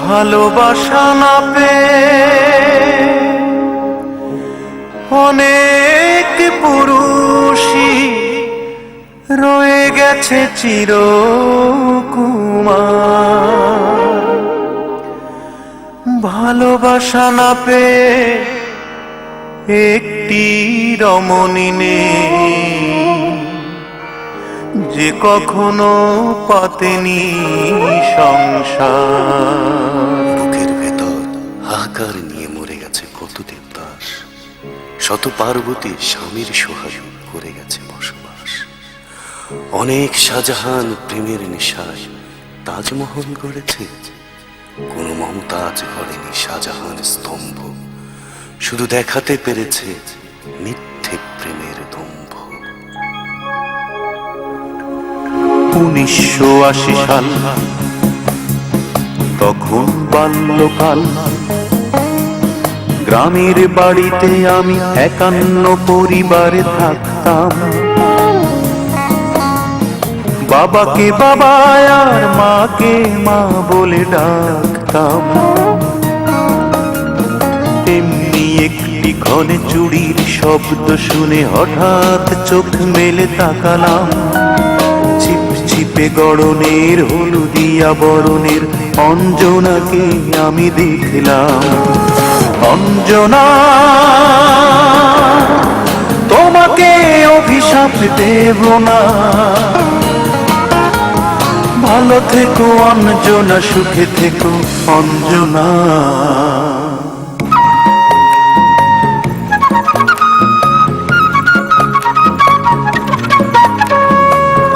ভালোবাসা না পেয়ে অনেক পুরুষই রয়ে গেছে চিরকুমার। ভালোবাসা না পেয়ে একটি রমণী নেই যে কখনো পাতেনি সংসার। বুকের ভেতর হাহাকার নিয়ে মরে গেছে কত দেবদাস, শত পার্বতী স্বামীর সোহাগ করে গেছে বসবাস। অনেক শাহজাহান প্রেমের নেশায় তাজমহল গড়েছে, কোন মমতাজ গড়েনি শাহজাহান স্তম্ভ, শুধু দেখাতে পেরেছে মিথ্যে প্রেমের দম্ভ। 1980 সাল, তখন বাল্যকাল। গ্রামের বাড়িতে আমি 51 পরিবারে থাকতাম। বাবাকে বাবা আর মাকে মা বলে ডাকতাম। তেমনি একটি ঘনে চুড়ির শব্দ শুনে হঠাৎ চোখ মেলে তাকালাম। ছিপে গড়নের হলুদিয়া বরণের অঞ্জনাকে আমি দেখলাম। অঞ্জনা, তোমাকে অভিশাপ দেব না, ভালো থেকো অঞ্জনা, সুখে থেকো অঞ্জনা।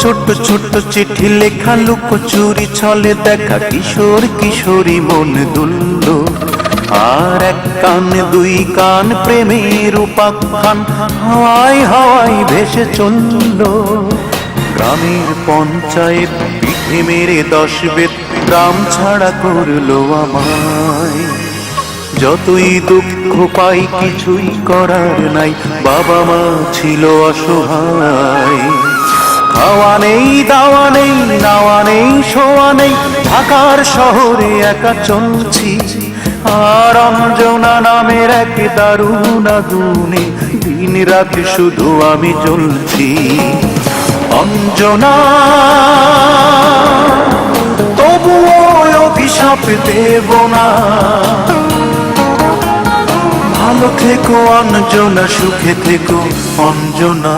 ছোট্ট ছোট্ট চিঠি লেখা লুকোচুরি ছলে দেখা কিশোর কিশোরী মন দুলল। আর এক কান দুই কান প্রেমের উপাখ্যান হাওয়ায় হাওয়ায় ভেসে চলল। গ্রামের পঞ্চায়েত পিঠে মেরে 10 বেত গ্রাম ছাড়া করলো আমায়। যতই দুঃখ পাই কিছুই করার নাই, বাবা মা ছিল অসহায়। খাওয়া নেই, দাওয়া নেই, নাওয়া নেই, শোয়া নেই, ঢাকার শহরে একা চলছি। আর অঞ্জনা নামের এক দারুণ আগুনে দিন রাত শুধু আমি জ্বলছি। অঞ্জনা, তবুও অভিশাপ দেব না, ভালো থেকো অঞ্জনা, সুখে থেকো অঞ্জনা।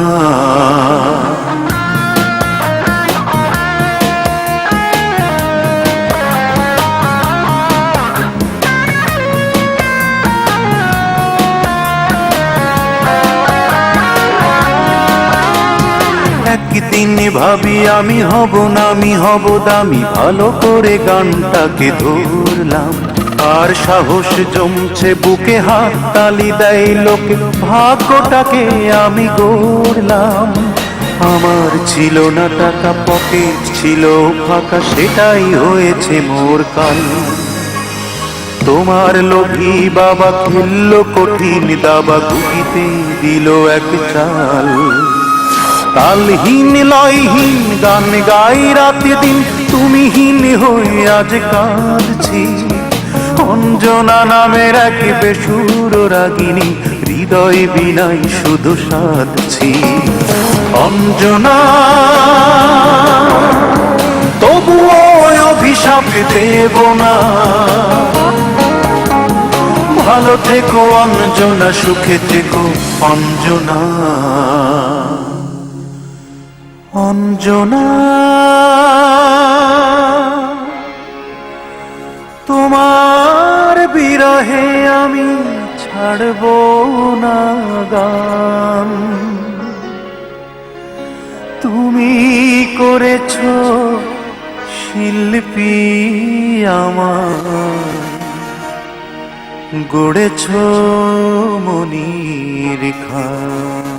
একদিন ভাবি আমি হব না, আমি হব দামি, ভালো করে গানটাকে ধরলাম। আর সাহস জমছে বুকে, হাত তালি দেয় লোকে, ভাগ্যটাকে আমি গড়লাম। আমার ছিল না টাকা, পকেট ছিল ফাঁকা, সেটাই হয়েছে মোর কাল। তোমার লোভী বাবা খেললো কঠিন দাবা, গুটিতে দিল এক চাল। তালহীন লয়হীন গান গাই রাতে দিন, তুমিহীন হয়ে আজ কাঁদছি। অঞ্জনা নামের এক বেসুর রাগিনী, হৃদয় বিনাই শুধু সাধছি। অঞ্জনা, তবুও অভিশাপ দেব না, ভালো থেকো অঞ্জনা, সুখে থেকো অঞ্জনা। অঞ্জনা, তোমার বিরহে আমি ছাড়ব না গান। তুমি করেছো শিল্পী আমার, গড়েছো মনির খান।